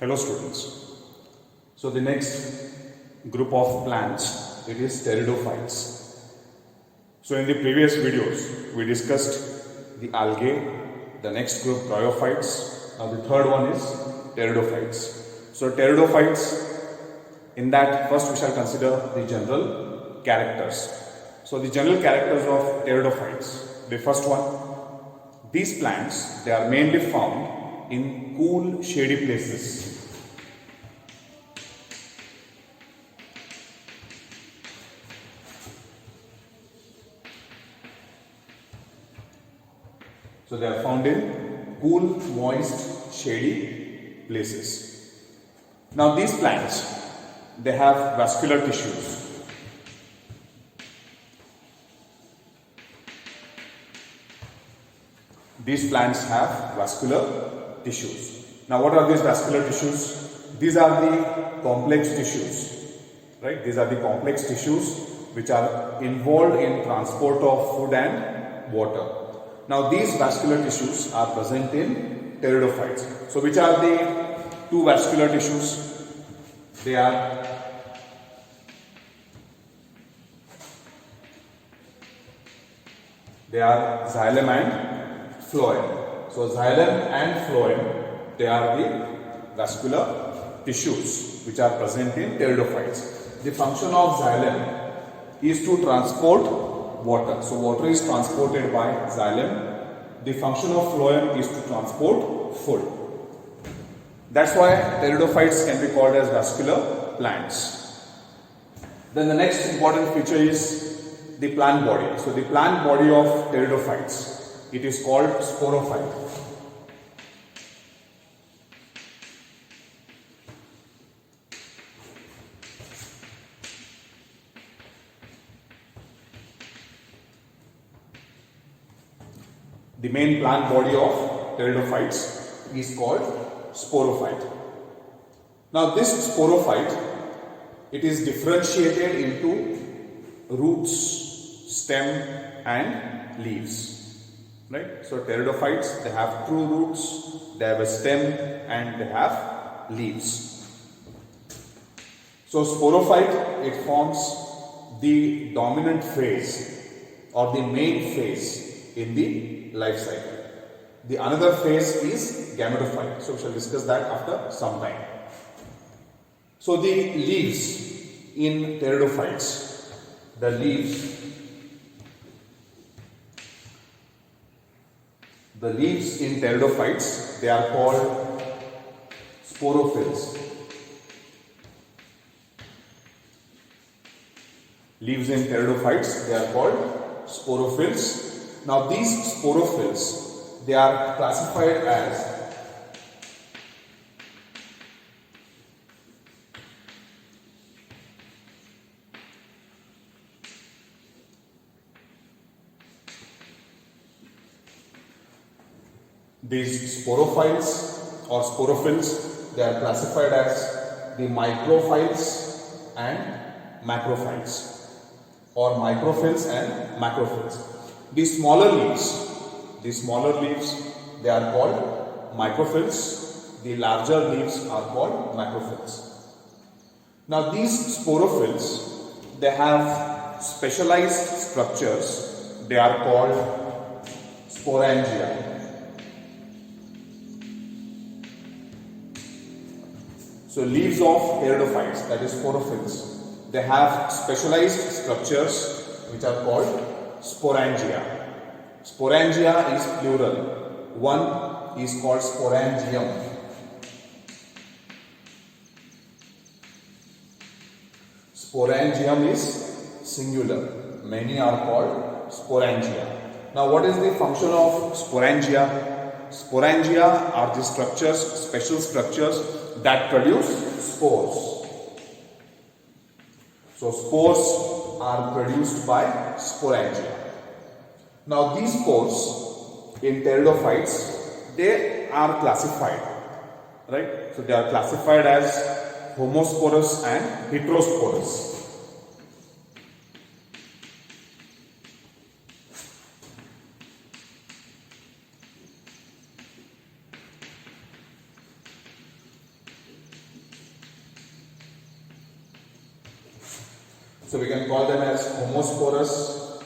Hello students. So the next group of plants, it is pteridophytes. So in the previous videos we discussed the algae, the next group bryophytes, now the third one is pteridophytes. So pteridophytes, in that first we shall consider the general characters. So the general characters of pteridophytes, the first one, these plants, they are mainly found in cool, shady places. So they are found in cool, moist, shady places. Now these plants, they have vascular tissues. These plants have vascular tissues. Now what are these vascular tissues? These are the complex tissues, right? These are the complex tissues which are involved in transport of food and water. Now these vascular tissues are present in pteridophytes. So which are the two vascular tissues? They are xylem and phloem. So xylem and phloem, they are the vascular tissues which are present in pteridophytes. The function of xylem is to transport water. So water is transported by xylem. The function of phloem is to transport food. That's why pteridophytes can be called as vascular plants. Then the next important feature is the plant body. So the plant body of pteridophytes, it is called sporophyte. The main plant body of pteridophytes is called sporophyte. Now this sporophyte, it is differentiated into roots, stem and leaves, right? So pteridophytes, they have true roots, they have a stem and they have leaves. So sporophyte, it forms the dominant phase or the main phase in the life cycle. The another phase is gametophyte. So we shall discuss that after some time. So the leaves in pteridophytes, the leaves in pteridophytes, they are called sporophylls. Leaves in pteridophytes, they are called sporophylls. Now these sporophylls, they are classified as these sporophytes or sporophylls, they are classified as the microphytes and macrophytes, or microphylls and macrophylls. The smaller leaves, they are called microphylls. The larger leaves are called macrophylls. Now these sporophylls, they have specialized structures. They are called sporangia. So leaves of pteridophytes, that is sporophylls, they have specialized structures which are called sporangia. Sporangia is plural. One is called sporangium. Sporangium is singular. Many are called sporangia. Now what is the function of sporangia? Sporangia are the structures, special structures that produce spores. So spores are produced by sporangia. Now these spores in pteridophytes, they are classified, right? So they are classified as homosporous and heterosporous. So we can call them as homosporous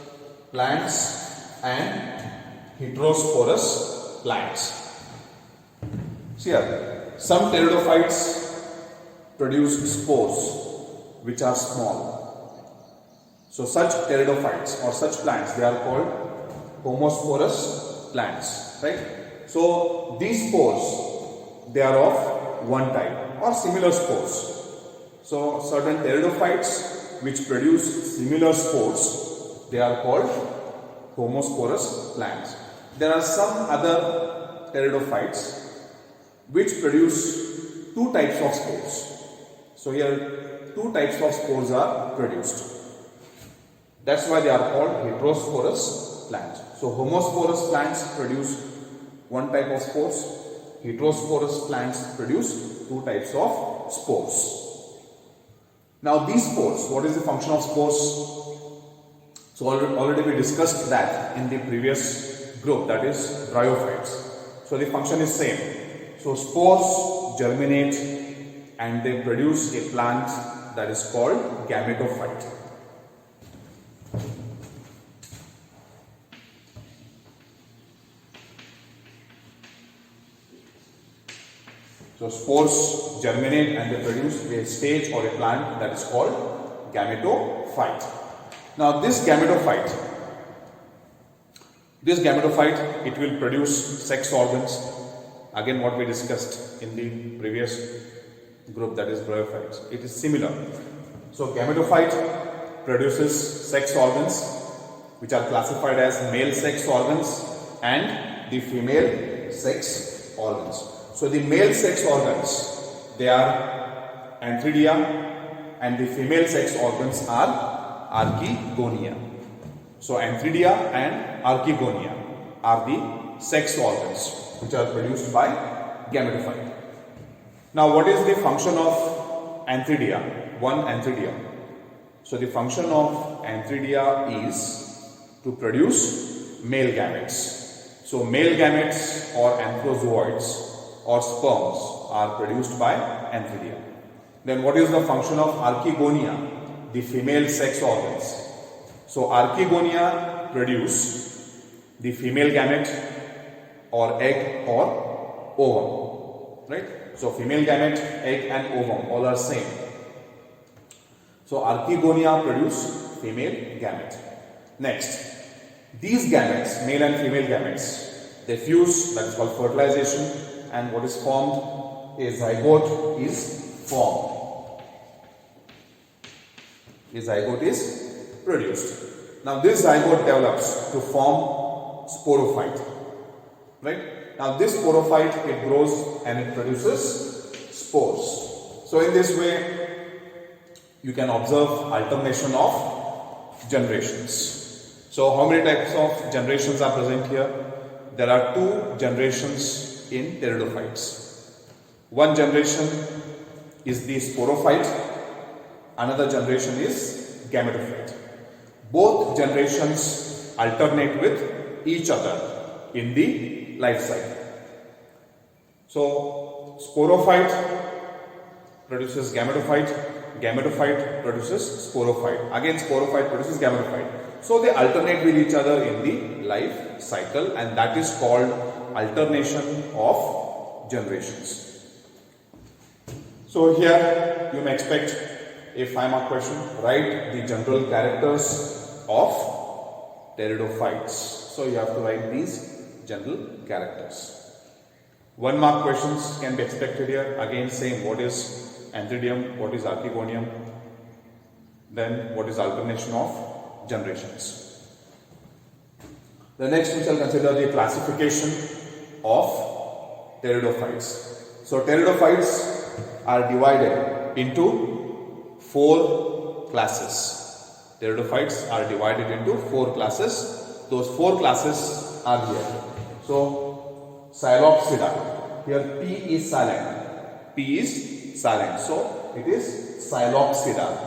plants and heterosporous plants. See here, some pteridophytes produce spores which are small. So such pteridophytes or such plants, they are called homosporous plants, right? So these spores, they are of one type or similar spores. So certain pteridophytes which produce similar spores, they are called homosporous plants. There are some other pteridophytes which produce two types of spores. So here two types of spores are produced. That's why they are called heterosporous plants. So homosporous plants produce one type of spores. Heterosporous plants produce two types of spores. Now these spores, what is the function of spores? So already we discussed that in the previous group, that is bryophytes. So the function is same. So spores germinate and they produce a plant that is called gametophyte. So spores germinate and they produce a stage or a plant that is called gametophyte. Now this gametophyte, it will produce sex organs. Again, what we discussed in the previous group, that is bryophytes, it is similar. So gametophyte produces sex organs which are classified as male sex organs and the female sex organs. So the male sex organs, they are antheridia and the female sex organs are archegonia. So antheridia and archegonia are the sex organs which are produced by gametophyte. Now what is the function of antheridia? One antheridia. So the function of antheridia is to produce male gametes. So male gametes or anthrozoids or sperms are produced by antheridia. Then what is the function of archegonia? The female sex organs. So archegonia produce the female gamete or egg or ovum, right? So female gamete, egg and ovum all are same. So archegonia produce female gamete. Next, these gametes, male and female gametes, they fuse, that is called fertilization, and what is formed? A zygote is formed. A zygote is produced. Now this zygote develops to form sporophyte. Right? Now this sporophyte, it grows and it produces spores. So in this way, you can observe alternation of generations. So how many types of generations are present here? There are two generations in pteridophytes. One generation is the sporophyte, another generation is gametophyte. Both generations alternate with each other in the life cycle. So sporophyte produces gametophyte, gametophyte produces sporophyte. Again sporophyte produces gametophyte. So they alternate with each other in the life cycle, and that is called alternation of generations. So here you may expect a 5-mark question. Write the general characters of pteridophytes. So you have to write these general characters. 1-mark questions can be expected here. Again same, what is antheridium, what is archegonium, then what is alternation of generations. The next we shall consider the classification of pteridophytes. So pteridophytes are divided into 4 classes. Pteridophytes are divided into 4 classes. Those 4 classes are here. So Psilopsida. Here P is silent. P is silent. So it is Psilopsida.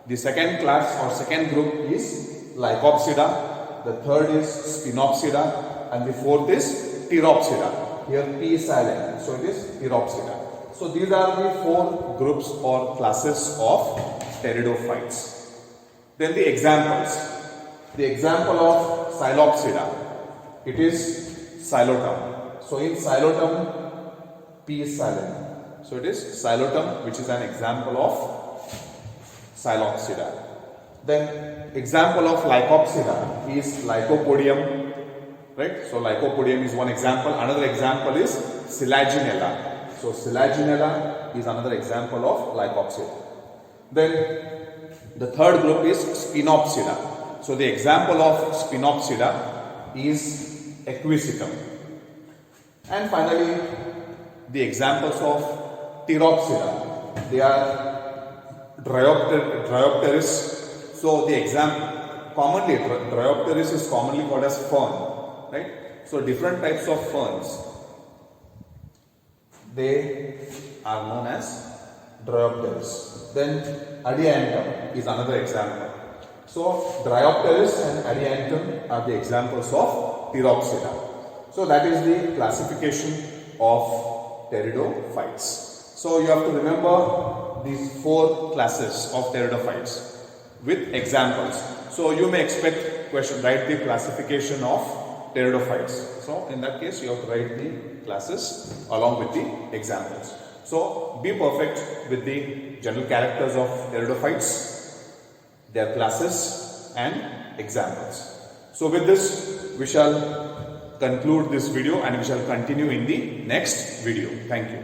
The second class or second group is Lycopsida. The third is Spinopsida. And the fourth is Pteropsida. Here P is silent. So it is Pteropsida. So these are the 4 groups or classes of pteridophytes. Then the examples. The example of Psilopsida, it is Xylotum. So in Xylotum, P is silent. So it is Xylotum, which is an example of Psilopsida. Then example of Lycopsida is Lycopodium, right? So Lycopodium is one example. Another example is Selaginella. So Selaginella is another example of Lycopsida. Then the third group is Spinopsida. So the example of Spinopsida is Equisetum. And finally, the examples of Pteropsida, they are Dryopteris. So the commonly Dryopteris is commonly called as fern, right? So different types of ferns, they are known as Dryopteris. Then Adiantum is another example. So Dryopteris and Adiantum are the examples of Pteropsida. So that is the classification of pteridophytes. So you have to remember these 4 classes of pteridophytes with examples. So you may expect question, write the classification of pteridophytes. So in that case you have to write the classes along with the examples. So be perfect with the general characters of pteridophytes, their classes and examples. So with this we shall conclude this video and we shall continue in the next video. Thank you.